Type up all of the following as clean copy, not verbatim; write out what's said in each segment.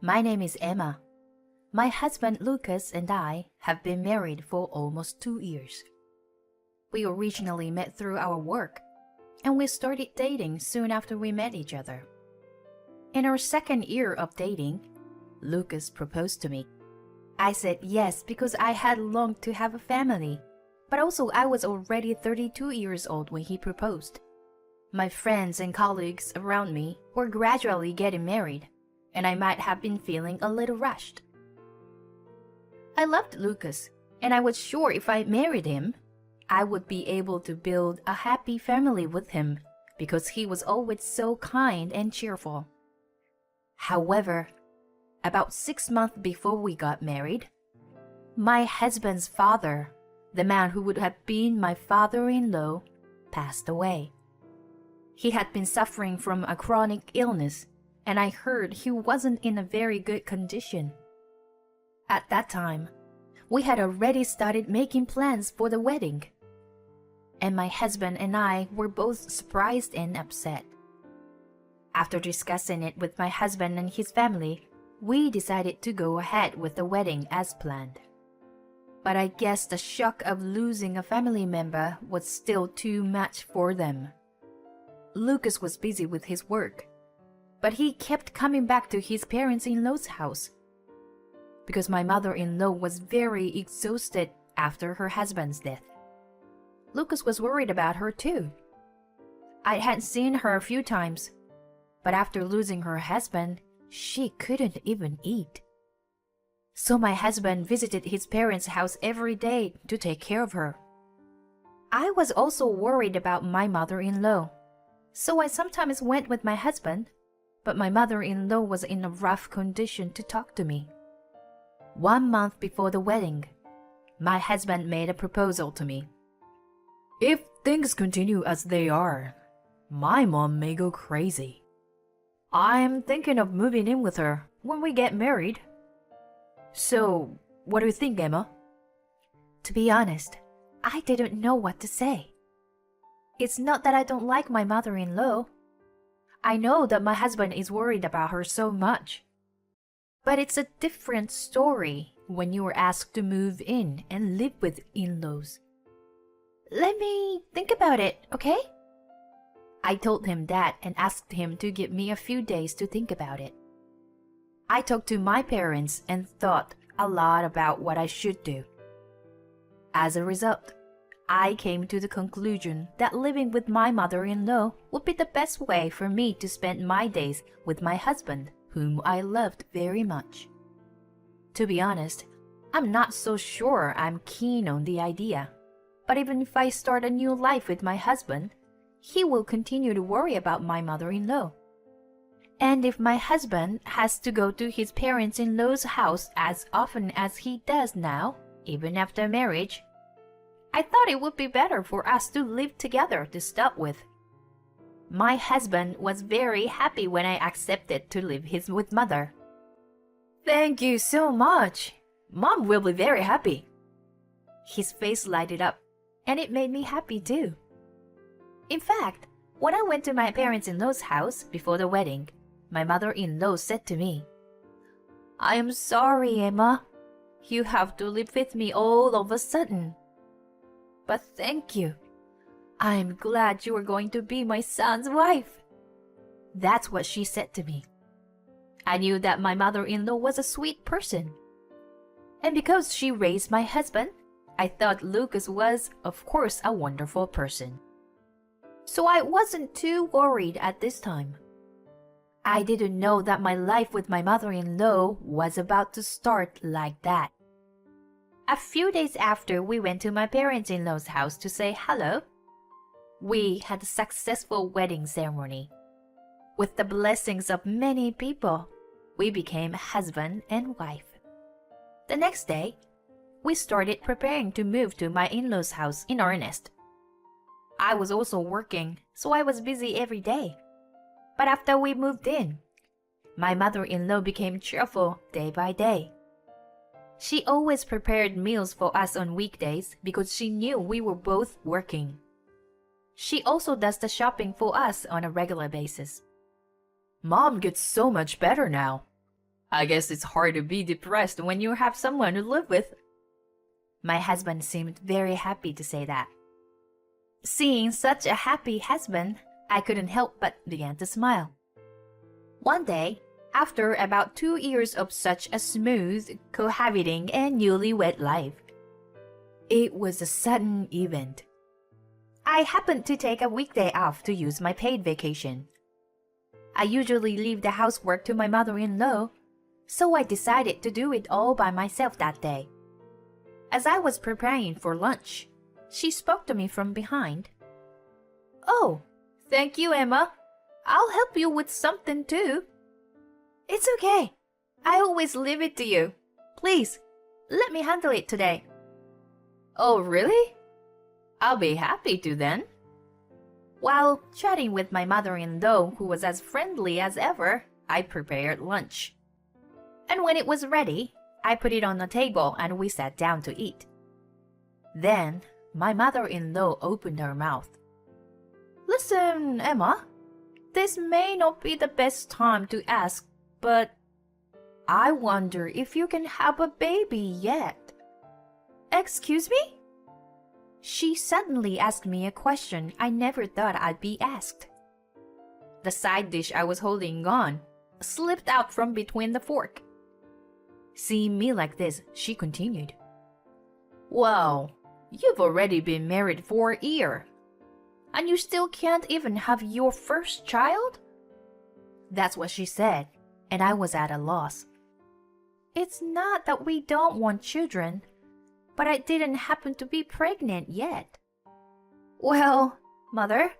My name is Emma. My husband Lucas and I have been married for almost 2 years. We originally met through our work, and we started dating soon after we met each other. In our second year of dating, Lucas proposed to me. I said yes because I had longed to have a family, but also I was already 32 years old when he proposed. My friends and colleagues around me were gradually getting married, and I might have been feeling a little rushed. I loved Lucas, and I was sure if I married him, I would be able to build a happy family with him because he was always so kind and cheerful. However, about 6 months before we got married, my husband's father, the man who would have been my father-in-law, passed away. He had been suffering from a chronic illness, and I heard he wasn't in a very good condition. At that time, we had already started making plans for the wedding, and my husband and I were both surprised and upset. After discussing it with my husband and his family, we decided to go ahead with the wedding as planned. But I guess the shock of losing a family member was still too much for them. Lucas was busy with his work, but he kept coming back to his parents-in-law's house because my mother-in-law was very exhausted after her husband's death. Lucas was worried about her too. I had seen her a few times, but after losing her husband, she couldn't even eat. So my husband visited his parents' house every day to take care of her. I was also worried about my mother-in-law, so I sometimes went with my husband, but my mother-in-law was in a rough condition to talk to me. 1 month before the wedding, my husband made a proposal to me. If things continue as they are, my mom may go crazy. I'm thinking of moving in with her when we get married. So, what do you think, Emma? To be honest, I didn't know what to say. It's not that I don't like my mother-in-law. I know that my husband is worried about her so much. But it's a different story when you are asked to move in and live with in-laws. Let me think about it, okay? I told him that and asked him to give me a few days to think about it. I talked to my parents and thought a lot about what I should do. As a result, I came to the conclusion that living with my mother-in-law would be the best way for me to spend my days with my husband, whom I loved very much. To be honest, I'm not so sure I'm keen on the idea, but even if I start a new life with my husband, he will continue to worry about my mother-in-law. And if my husband has to go to his parents-in-law's house as often as he does now, even after marriage, I thought it would be better for us to live together to start with. My husband was very happy when I accepted to live with mother. Thank you so much. Mom will be very happy. His face lighted up, and it made me happy too. In fact, when I went to my parents-in-law's house before the wedding, my mother-in-law said to me, I am sorry, Emma. You have to live with me all of a sudden. But thank you. I'm glad you are going to be my son's wife. That's what she said to me. I knew that my mother-in-law was a sweet person. And because she raised my husband, I thought Lucas was, of course, a wonderful person. So I wasn't too worried at this time. I didn't know that my life with my mother-in-law was about to start like that. A few days after we went to my parents-in-law's house to say hello, we had a successful wedding ceremony. With the blessings of many people, we became husband and wife. The next day, we started preparing to move to my in-laws' house in earnest. I was also working, so I was busy every day. But after we moved in, my mother-in-law became cheerful day by day. She always prepared meals for us on weekdays because she knew we were both working. She also does the shopping for us on a regular basis. Mom gets so much better now. I guess it's hard to be depressed when you have someone to live with. My husband seemed very happy to say that. Seeing such a happy husband, I couldn't help but began to smile. One day, after about 2 years of such a smooth, cohabiting and newlywed life, it was a sudden event. I happened to take a weekday off to use my paid vacation. I usually leave the housework to my mother-in-law, so I decided to do it all by myself that day. As I was preparing for lunch, she spoke to me from behind. "Oh, thank you, Emma. I'll help you with something too." "It's okay. I always leave it to you. Please, let me handle it today." "Oh, really? I'll be happy to then." While chatting with my mother-in-law, who was as friendly as ever, I prepared lunch. And when it was ready, I put it on the table and we sat down to eat. Then, my mother-in-law opened her mouth. "Listen, Emma, this may not be the best time to ask, but I wonder if you can have a baby yet." "Excuse me?" She suddenly asked me a question I never thought I'd be asked. The side dish I was holding on slipped out from between the fork. Seeing me like this, she continued. "Well, you've already been married for a year, and you still can't even have your first child?" That's what she said, and I was at a loss. "It's not that we don't want children, but I didn't happen to be pregnant yet." "Well, Mother,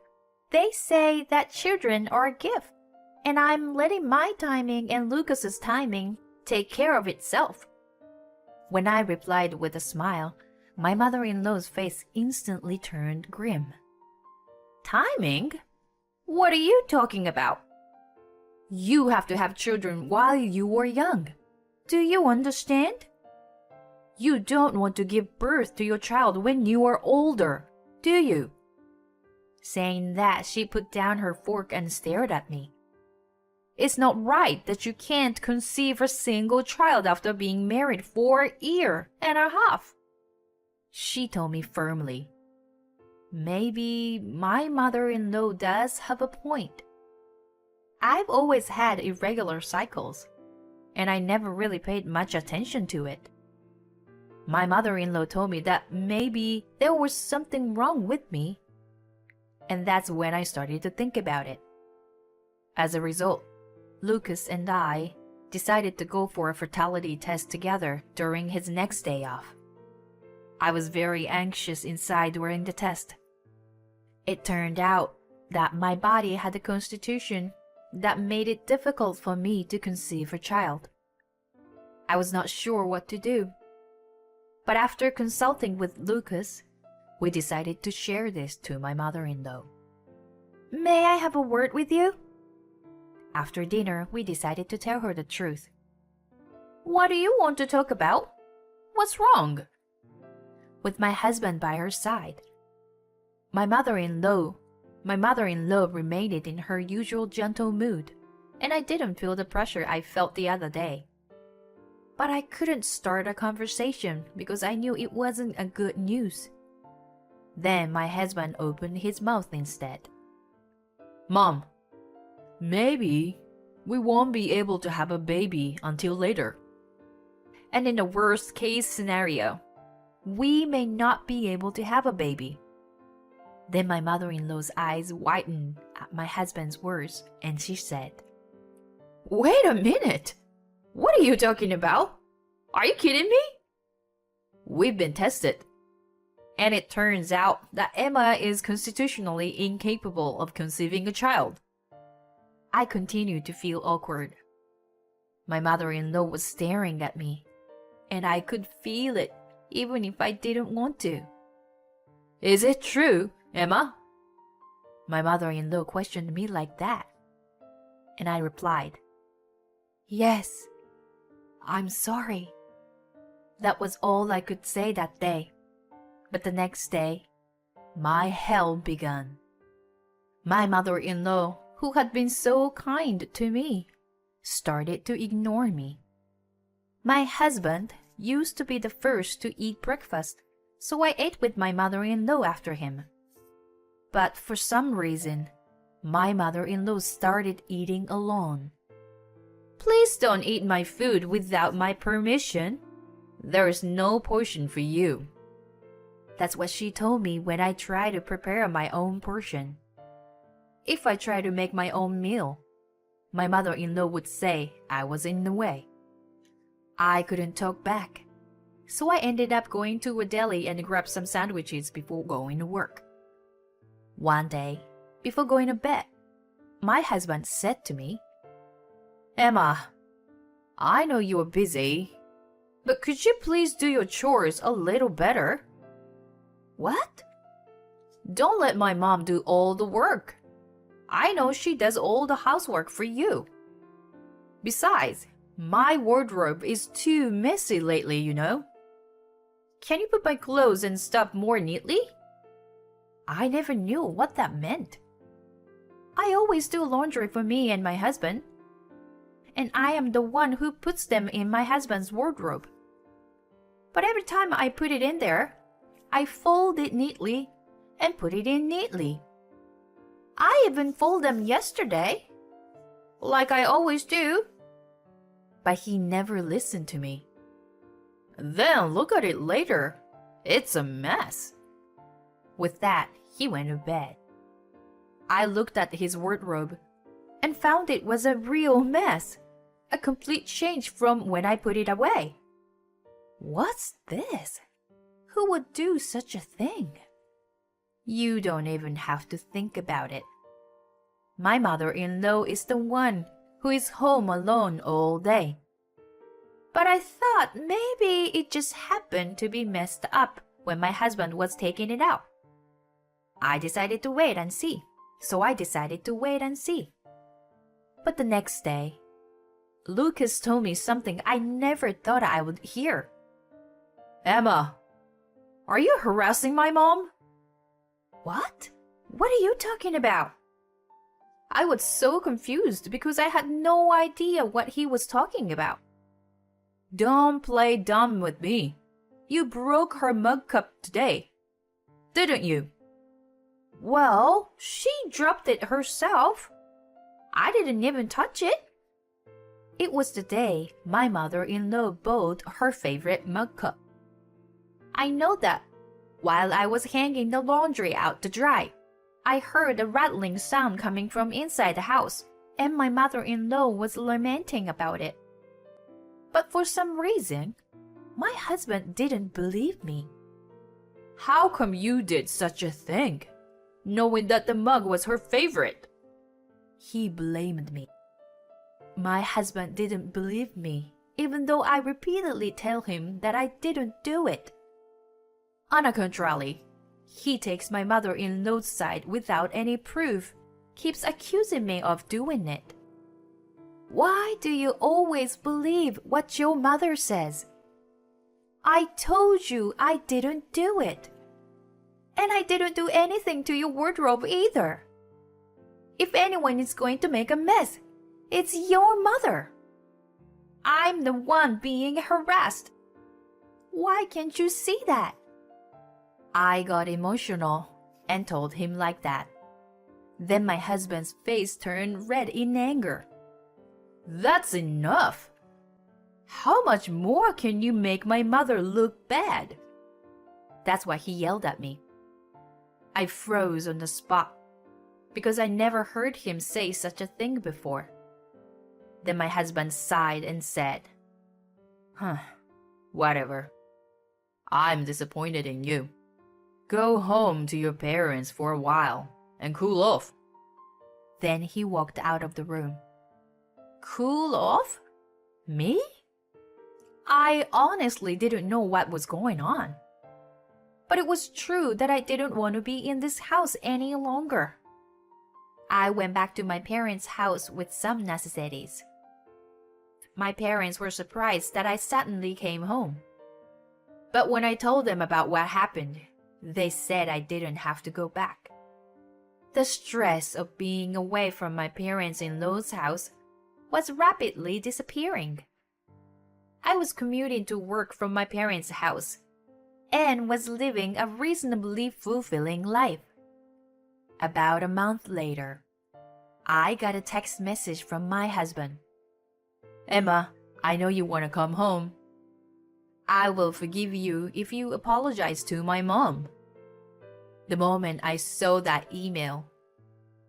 they say that children are a gift, and I'm letting my timing and Lucas's timing take care of itself." When I replied with a smile, my mother-in-law's face instantly turned grim. "Timing? What are you talking about? You have to have children while you are young. Do you understand? You don't want to give birth to your child when you are older, do you?" Saying that, she put down her fork and stared at me. "It's not right that you can't conceive a single child after being married for a year and a half," she told me firmly. Maybe my mother-in-law does have a point. I've always had irregular cycles, and I never really paid much attention to it. My mother-in-law told me that maybe there was something wrong with me, and that's when I started to think about it. As a result, Lucas and I decided to go for a fertility test together during his next day off. I was very anxious inside during the test. It turned out that my body had a constitution that made it difficult for me to conceive a child. I was not sure what to do. But after consulting with Lucas, we decided to share this to my mother-in-law. "May I have a word with you?" After dinner, we decided to tell her the truth. "What do you want to talk about? What's wrong?" With my husband by her side, my mother-in-law remained in her usual gentle mood, and I didn't feel the pressure I felt the other day. But I couldn't start a conversation because I knew it wasn't a good news. Then my husband opened his mouth instead. "Mom, maybe we won't be able to have a baby until later. And in the worst case scenario, we may not be able to have a baby." Then my mother-in-law's eyes widened at my husband's words, and she said, "Wait a minute! What are you talking about? Are you kidding me?" We've been tested, and it turns out that Emma is constitutionally incapable of conceiving a child. I continued to feel awkward. My mother-in-law was staring at me, and I could feel it even if I didn't want to. "Is it true, Emma?" My mother-in-law questioned me like that, and I replied, "Yes, I'm sorry." That was all I could say that day. But the next day, my hell began. My mother-in-law, who had been so kind to me, started to ignore me. My husband used to be the first to eat breakfast, so I ate with my mother-in-law after him. But for some reason, my mother-in-law started eating alone. "Please don't eat my food without my permission. There is no portion for you." That's what she told me when I tried to prepare my own portion. If I tried to make my own meal, my mother-in-law would say I was in the way. I couldn't talk back, so I ended up going to a deli and grabbed some sandwiches before going to work. One day, before going to bed, my husband said to me, "Emma, I know you are busy, but could you please do your chores a little better?" "What?" "Don't let my mom do all the work. I know she does all the housework for you. Besides, my wardrobe is too messy lately, you know. Can you put my clothes and stuff more neatly?" I never knew what that meant. I always do laundry for me and my husband, and I am the one who puts them in my husband's wardrobe. But every time I put it in there, I fold it neatly and put it in neatly. I even folded them yesterday, like I always do. But he never listened to me. "Then look at it later. It's a mess." With that, he went to bed. I looked at his wardrobe and found it was a real mess, a complete change from when I put it away. What's this? Who would do such a thing? You don't even have to think about it. My mother-in-law is the one who is home alone all day. But I thought maybe it just happened to be messed up when my husband was taking it out. I decided to wait and see, so I decided to wait and see. But the next day, Lucas told me something I never thought I would hear. "Emma, are you harassing my mom?" "What? What are you talking about?" I was so confused because I had no idea what he was talking about. "Don't play dumb with me. You broke her mug cup today, didn't you?" "Well, she dropped it herself. I didn't even touch it." It was the day my mother-in-law bought her favorite mug cup. I know that while I was hanging the laundry out to dry, I heard a rattling sound coming from inside the house, and my mother-in-law was lamenting about it. But for some reason, my husband didn't believe me. "How come you did such a thing, knowing that the mug was her favorite?" He blamed me. My husband didn't believe me, even though I repeatedly tell him that I didn't do it. On the contrary, he takes my mother-in-law's side without any proof, keeps accusing me of doing it. Why do you always believe what your mother says? I told you I didn't do it. And I didn't do anything to your wardrobe either. If anyone is going to make a mess, it's your mother. I'm the one being harassed. Why can't you see that? I got emotional and told him like that. Then my husband's face turned red in anger. That's enough. How much more can you make my mother look bad? That's why he yelled at me. I froze on the spot because I never heard him say such a thing before. Then my husband sighed and said, Whatever. I'm disappointed in you. Go home to your parents for a while and cool off. Then he walked out of the room. Cool off? Me? I honestly didn't know what was going on. But it was true that I didn't want to be in this house any longer. I went back to my parents' house with some necessities. My parents were surprised that I suddenly came home. But when I told them about what happened, they said I didn't have to go back. The stress of being away from my parents-in-law's house was rapidly disappearing. I was commuting to work from my parents' house and was living a reasonably fulfilling life. About a month later, I got a text message from my husband. "Emma, I know you want to come home. I will forgive you if you apologize to my mom." The moment I saw that email,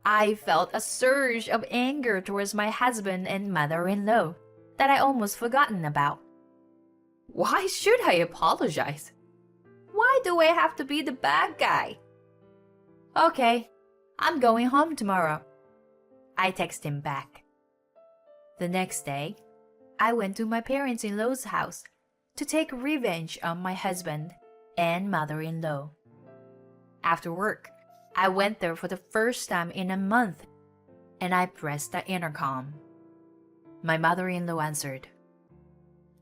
I felt a surge of anger towards my husband and mother-in-law that I almost forgotten about. Why should I apologize? Why do I have to be the bad guy? "Okay, I'm going home tomorrow," I text him back. The next day, I went to my parents-in-law's house to take revenge on my husband and mother-in-law. After work, I went there for the first time in a month, and I pressed the intercom. My mother-in-law answered.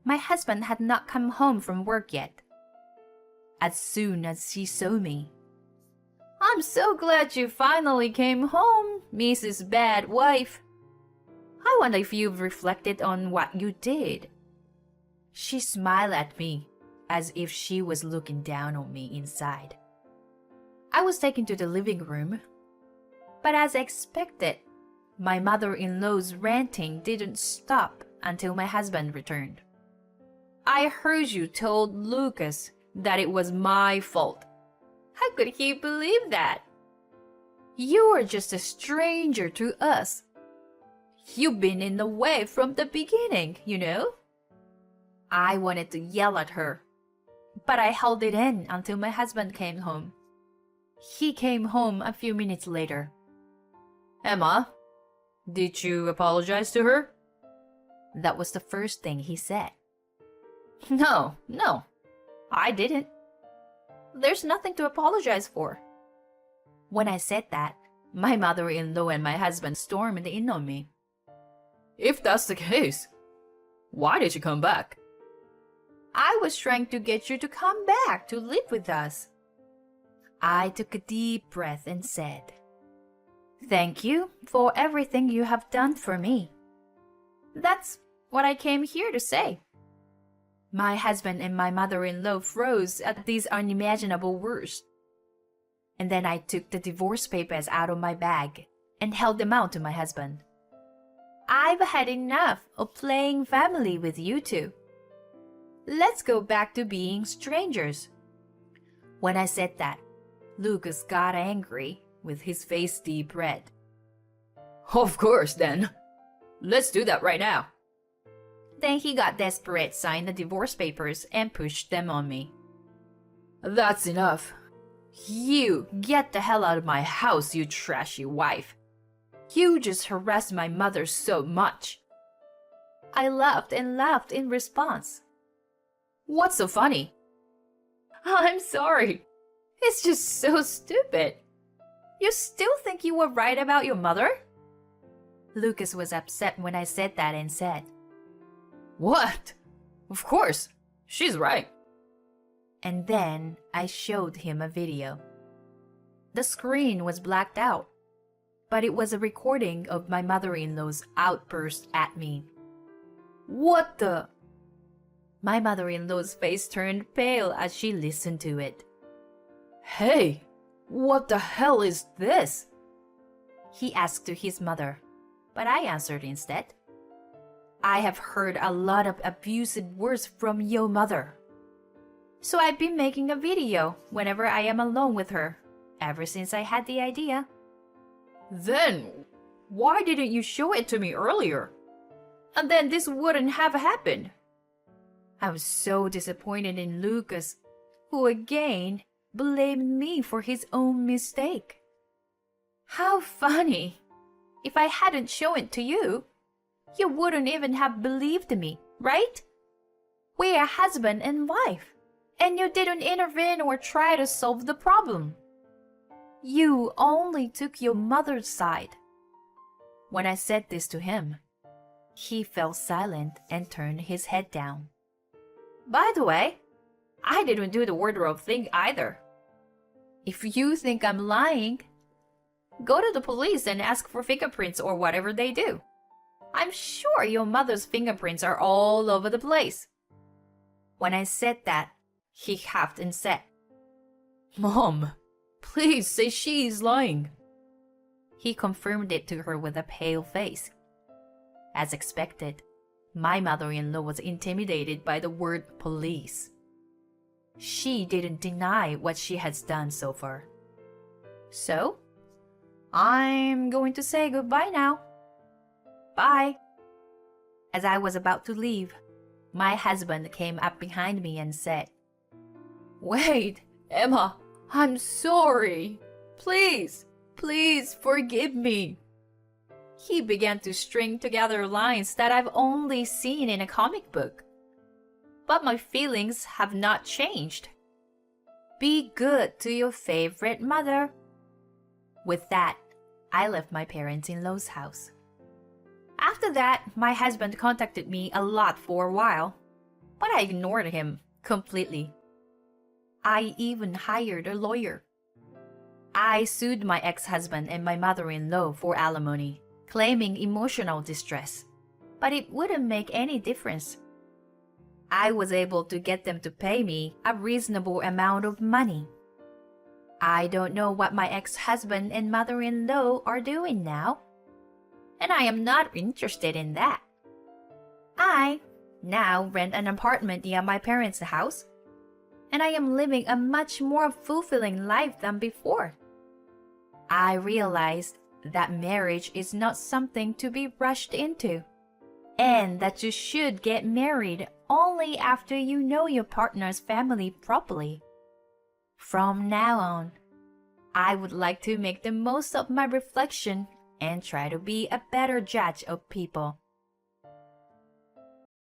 My husband had not come home from work yet. As soon as she saw me, "I'm so glad you finally came home, Mrs. Bad Wife. I wonder if you've reflected on what you did." She smiled at me as if she was looking down on me inside. I was taken to the living room, but as expected, my mother-in-law's ranting didn't stop until my husband returned. "I heard you told Lucas that it was my fault. How could he believe that? You are just a stranger to us. You've been in the way from the beginning, you know." I wanted to yell at her, but I held it in until my husband came home. He came home a few minutes later. "Emma, did you apologize to her?" That was the first thing he said. No, I didn't. There's nothing to apologize for." When I said that, my mother-in-law and my husband stormed in on me. "If that's the case, why did you come back?" "I was trying to get you to come back to live with us." I took a deep breath and said, "Thank you for everything you have done for me. That's what I came here to say." My husband and my mother-in-law froze at these unimaginable words. And then I took the divorce papers out of my bag and held them out to my husband. "I've had enough of playing family with you two. Let's go back to being strangers." When I said that, Lucas got angry with his face deep red. "Of course, then. Let's do that right now." Then he got desperate, signed the divorce papers, and pushed them on me. "That's enough. You get the hell out of my house, you trashy wife. You just harassed my mother so much." I laughed and laughed in response. "What's so funny?" "I'm sorry. It's just so stupid. You still think you were right about your mother?" Lucas was upset when I said that and said, "What? Of course, she's right." And then I showed him a video. The screen was blacked out, but it was a recording of my mother-in-law's outburst at me. "What the?" My mother-in-law's face turned pale as she listened to it. "Hey, what the hell is this?" he asked to his mother, but I answered instead. "I have heard a lot of abusive words from your mother. So I've been making a video whenever I am alone with her, ever since I had the idea." "Then, why didn't you show it to me earlier? And then this wouldn't have happened." I was so disappointed in Lucas, who again blamed me for his own mistake. How funny! If I hadn't shown it to you, you wouldn't even have believed me, right? We're husband and wife, and you didn't intervene or try to solve the problem. You only took your mother's side. When I said this to him, he fell silent and turned his head down. By the way, I didn't do the wardrobe thing either. If you think I'm lying, go to the police and ask for fingerprints or whatever they do. I'm sure your mother's fingerprints are all over the place. When I said that, he huffed and said, "Mom, please say she is lying." He confirmed it to her with a pale face. As expected, my mother-in-law was intimidated by the word police. She didn't deny what she has done so far. "So, I'm going to say goodbye now. Bye." As I was about to leave, my husband came up behind me and said, "Wait, Emma, I'm sorry. Please, please forgive me." He began to string together lines that I've only seen in a comic book. But my feelings have not changed. Be good to your favorite mother. With that, I left my parents-in-law's house. After that, my husband contacted me a lot for a while, but I ignored him completely. I even hired a lawyer. I sued my ex-husband and my mother-in-law for alimony, claiming emotional distress, but it wouldn't make any difference. I was able to get them to pay me a reasonable amount of money. I don't know what my ex-husband and mother-in-law are doing now, and I am not interested in that. I now rent an apartment near my parents' house, and I am living a much more fulfilling life than before. I realized that marriage is not something to be rushed into, and that you should get married only after you know your partner's family properly. From now on, I would like to make the most of my reflection and try to be a better judge of people.